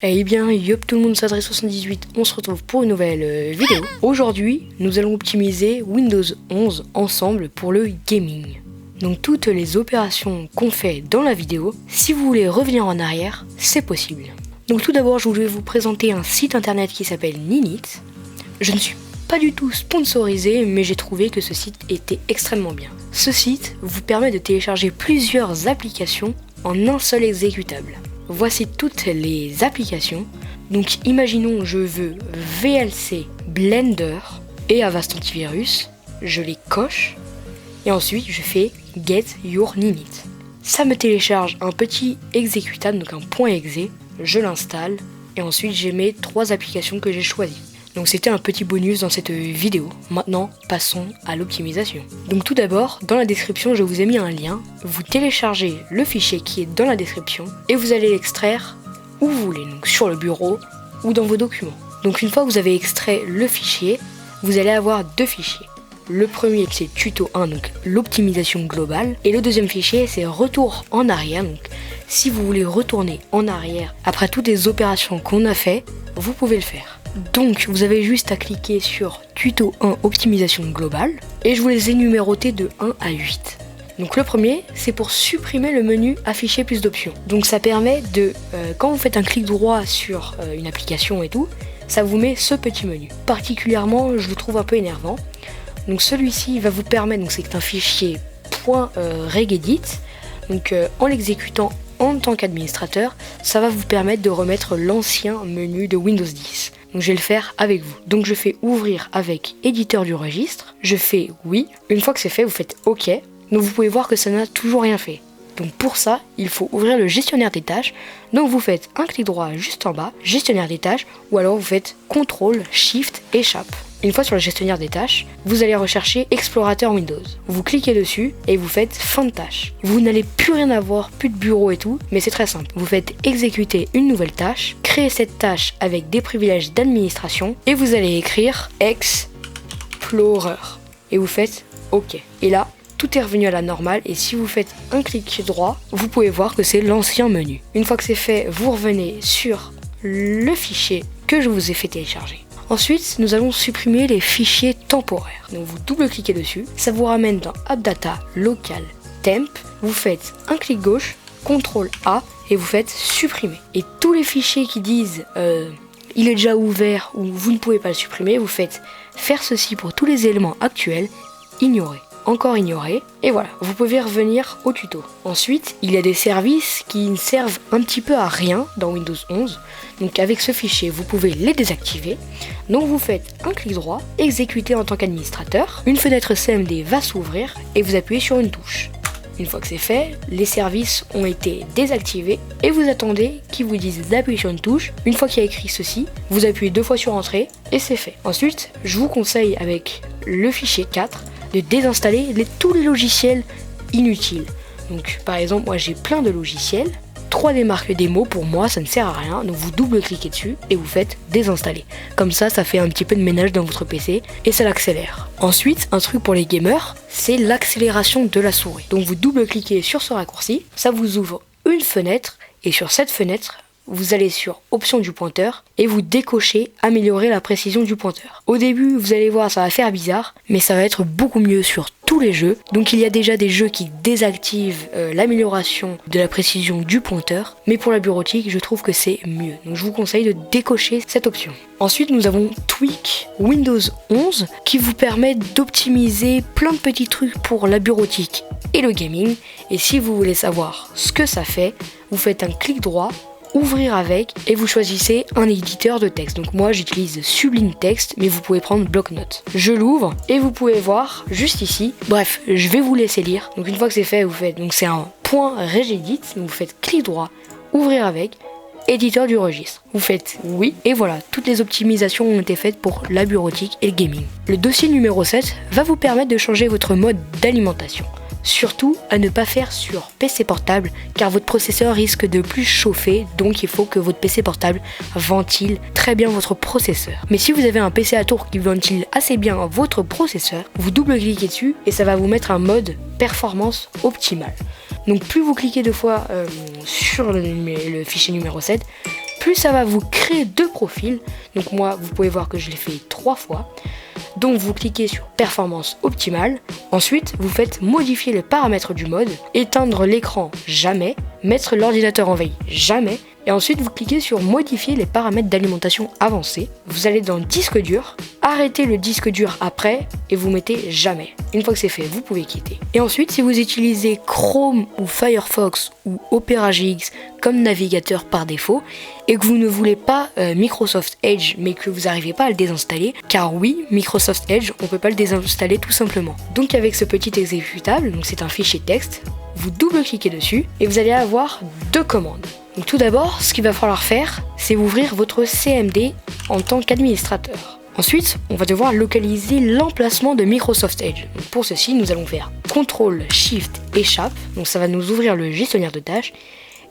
Eh bien, yop tout le monde, c'est Adresse78, on se retrouve pour une nouvelle vidéo. Aujourd'hui, nous allons optimiser Windows 11 ensemble pour le gaming. Donc toutes les opérations qu'on fait dans la vidéo, si vous voulez revenir en arrière, c'est possible. Donc tout d'abord, je voulais vous présenter un site internet qui s'appelle Ninit. Je ne suis pas du tout sponsorisé, mais j'ai trouvé que ce site était extrêmement bien. Ce site vous permet de télécharger plusieurs applications en un seul exécutable. Voici toutes les applications. Donc imaginons je veux VLC, Blender et Avast Antivirus. Je les coche et ensuite je fais Get Your Ninit. Ça me télécharge un petit exécutable, donc un .exe. Je l'installe et ensuite j'ai mes 3 applications que j'ai choisies. Donc c'était un petit bonus dans cette vidéo. Maintenant, passons à l'optimisation. Donc tout d'abord, dans la description, je vous ai mis un lien. Vous téléchargez le fichier qui est dans la description et vous allez l'extraire où vous voulez, donc sur le bureau ou dans vos documents. Donc une fois que vous avez extrait le fichier, vous allez avoir 2 fichiers. Le premier c'est tuto 1, donc l'optimisation globale, et le deuxième fichier c'est retour en arrière. Donc si vous voulez retourner en arrière après toutes les opérations qu'on a fait, vous pouvez le faire. Donc vous avez juste à cliquer sur tuto 1 optimisation globale et je vous les ai numérotés de 1 à 8. Donc le premier c'est pour supprimer le menu afficher plus d'options. Donc ça permet de, quand vous faites un clic droit sur une application et tout, ça vous met ce petit menu. Particulièrement je le trouve un peu énervant. Donc celui-ci va vous permettre, donc c'est un fichier .regedit, donc en l'exécutant en tant qu'administrateur, ça va vous permettre de remettre l'ancien menu de Windows 10. Donc je vais le faire avec vous. Donc je fais ouvrir avec éditeur du registre, je fais oui. Une fois que c'est fait, vous faites OK. Donc vous pouvez voir que ça n'a toujours rien fait. Donc pour ça, il faut ouvrir le gestionnaire des tâches. Donc vous faites un clic droit juste en bas, gestionnaire des tâches, ou alors vous faites CTRL, SHIFT, échappe. Une fois sur le gestionnaire des tâches, vous allez rechercher Explorateur Windows. Vous cliquez dessus et vous faites fin de tâche. Vous n'allez plus rien avoir, plus de bureau et tout, mais c'est très simple. Vous faites exécuter une nouvelle tâche, créer cette tâche avec des privilèges d'administration et vous allez écrire Explorer. Et vous faites OK. Et là, tout est revenu à la normale et si vous faites un clic droit, vous pouvez voir que c'est l'ancien menu. Une fois que c'est fait, vous revenez sur le fichier que je vous ai fait télécharger. Ensuite, nous allons supprimer les fichiers temporaires. Donc vous double-cliquez dessus, ça vous ramène dans AppData, Local, Temp. Vous faites un clic gauche, CTRL A et vous faites supprimer. Et tous les fichiers qui disent il est déjà ouvert ou vous ne pouvez pas le supprimer, vous faites faire ceci pour tous les éléments actuels, ignorer. Encore ignorer, et voilà, vous pouvez revenir au tuto. Ensuite, il y a des services qui ne servent un petit peu à rien dans Windows 11, donc avec ce fichier, vous pouvez les désactiver. Donc vous faites un clic droit, exécuter en tant qu'administrateur, une fenêtre CMD va s'ouvrir et vous appuyez sur une touche. Une fois que c'est fait, les services ont été désactivés et vous attendez qu'ils vous disent d'appuyer sur une touche. Une fois qu'il y a écrit ceci, vous appuyez 2 fois sur Entrée et c'est fait. Ensuite, je vous conseille avec le fichier 4 de désinstaller tous les logiciels inutiles. Donc par exemple, moi j'ai plein de logiciels, 3 des marques démo pour moi ça ne sert à rien, donc vous double-cliquez dessus et vous faites désinstaller. Comme ça fait un petit peu de ménage dans votre PC et ça l'accélère. Ensuite, un truc pour les gamers, c'est l'accélération de la souris. Donc vous double-cliquez sur ce raccourci, ça vous ouvre une fenêtre et sur cette fenêtre, vous allez sur option du pointeur et vous décochez améliorer la précision du pointeur. Au début, vous allez voir, ça va faire bizarre, mais ça va être beaucoup mieux sur tous les jeux. Donc il y a déjà des jeux qui désactivent l'amélioration de la précision du pointeur, mais pour la bureautique, je trouve que c'est mieux. Donc je vous conseille de décocher cette option. Ensuite, nous avons Tweak Windows 11 qui vous permet d'optimiser plein de petits trucs pour la bureautique et le gaming. Et si vous voulez savoir ce que ça fait, vous faites un clic droit, ouvrir avec et vous choisissez un éditeur de texte. Donc moi j'utilise Sublime Text, mais vous pouvez prendre bloc-notes. Je l'ouvre et vous pouvez voir juste ici. Bref, je vais vous laisser lire. Donc une fois que c'est fait, vous faites, donc c'est un .regedit, vous faites clic droit, ouvrir avec, éditeur du registre. Vous faites oui et voilà, toutes les optimisations ont été faites pour la bureautique et le gaming. Le dossier numéro 7 va vous permettre de changer votre mode d'alimentation. Surtout à ne pas faire sur PC portable car votre processeur risque de plus chauffer, donc il faut que votre PC portable ventile très bien votre processeur. Mais si vous avez un PC à tour qui ventile assez bien votre processeur, vous double-cliquez dessus et ça va vous mettre un mode performance optimale. Donc plus vous cliquez 2 fois sur le fichier numéro 7, plus plus ça va vous créer 2 profils. Donc moi, vous pouvez voir que je l'ai fait 3 fois. Donc vous cliquez sur performance optimale. Ensuite, vous faites modifier les paramètres du mode, éteindre l'écran jamais, mettre l'ordinateur en veille jamais. Et ensuite, vous cliquez sur modifier les paramètres d'alimentation avancés. Vous allez dans disque dur, arrêtez le disque dur après et vous mettez jamais. Une fois que c'est fait, vous pouvez quitter. Et ensuite, si vous utilisez Chrome ou Firefox ou Opera GX comme navigateur par défaut et que vous ne voulez pas Microsoft Edge mais que vous n'arrivez pas à le désinstaller, car oui, Microsoft Edge, on ne peut pas le désinstaller tout simplement. Donc avec ce petit exécutable, donc c'est un fichier texte, vous double-cliquez dessus et vous allez avoir 2 commandes. Donc tout d'abord, ce qu'il va falloir faire, c'est ouvrir votre CMD en tant qu'administrateur. Ensuite, on va devoir localiser l'emplacement de Microsoft Edge. Donc pour ceci, nous allons faire CTRL SHIFT échappe, donc ça va nous ouvrir le gestionnaire de tâches,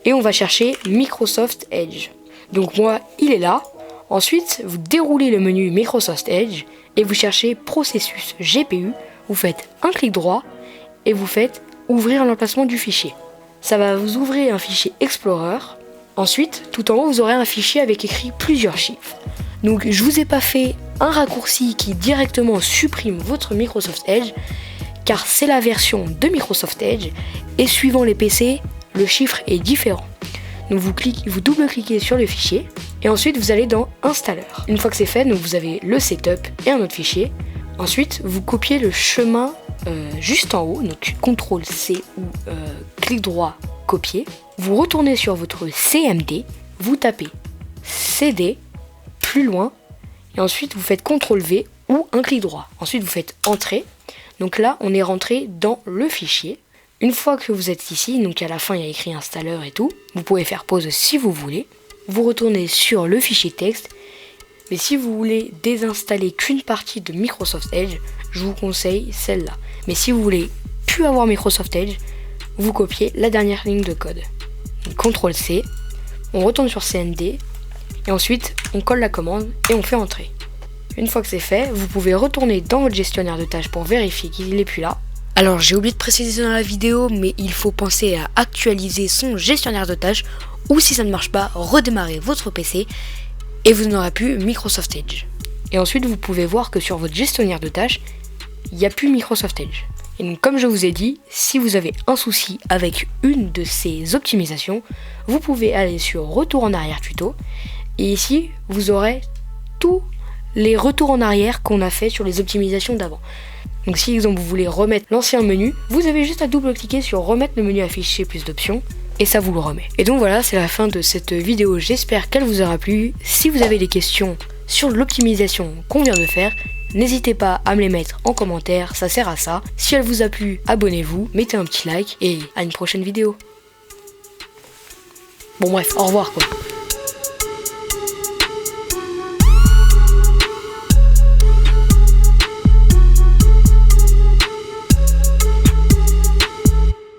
et on va chercher Microsoft Edge. Donc moi, il est là. Ensuite, vous déroulez le menu Microsoft Edge et vous cherchez processus GPU, vous faites un clic droit et vous faites ouvrir l'emplacement du fichier. Ça va vous ouvrir un fichier Explorer. Ensuite, tout en haut, vous aurez un fichier avec écrit plusieurs chiffres. Donc, je vous ai pas fait un raccourci qui directement supprime votre Microsoft Edge, car c'est la version de Microsoft Edge, et suivant les PC, le chiffre est différent. Donc, vous double-cliquez sur le fichier, et ensuite, vous allez dans Installeur. Une fois que c'est fait, donc vous avez le setup et un autre fichier. Ensuite, vous copiez le chemin juste en haut, donc CTRL C ou clic droit, copier. Vous retournez sur votre CMD, vous tapez CD, plus loin, et ensuite vous faites CTRL V ou un clic droit. Ensuite vous faites Entrée. Donc là, on est rentré dans le fichier. Une fois que vous êtes ici, donc à la fin il y a écrit installeur et tout, vous pouvez faire pause si vous voulez. Vous retournez sur le fichier texte. Mais si vous voulez désinstaller qu'une partie de Microsoft Edge, je vous conseille celle-là. Mais si vous voulez plus avoir Microsoft Edge, vous copiez la dernière ligne de code. CTRL C, on retourne sur CMD, et ensuite on colle la commande et on fait entrer. Une fois que c'est fait, vous pouvez retourner dans votre gestionnaire de tâches pour vérifier qu'il n'est plus là. Alors j'ai oublié de préciser dans la vidéo, mais il faut penser à actualiser son gestionnaire de tâches, ou si ça ne marche pas, redémarrer votre PC, et vous n'aurez plus Microsoft Edge. Et ensuite, vous pouvez voir que sur votre gestionnaire de tâches, il n'y a plus Microsoft Edge. Et donc, comme je vous ai dit, si vous avez un souci avec une de ces optimisations, vous pouvez aller sur Retour en arrière tuto. Et ici, vous aurez tous les retours en arrière qu'on a fait sur les optimisations d'avant. Donc si, exemple, vous voulez remettre l'ancien menu, vous avez juste à double-cliquer sur Remettre le menu affiché plus d'options. Et ça vous le remet. Et donc voilà, c'est la fin de cette vidéo, j'espère qu'elle vous aura plu. Si vous avez des questions sur l'optimisation qu'on vient de faire, n'hésitez pas à me les mettre en commentaire, ça sert à ça. Si elle vous a plu, abonnez-vous, mettez un petit like et à une prochaine vidéo. Bon bref, au revoir quoi.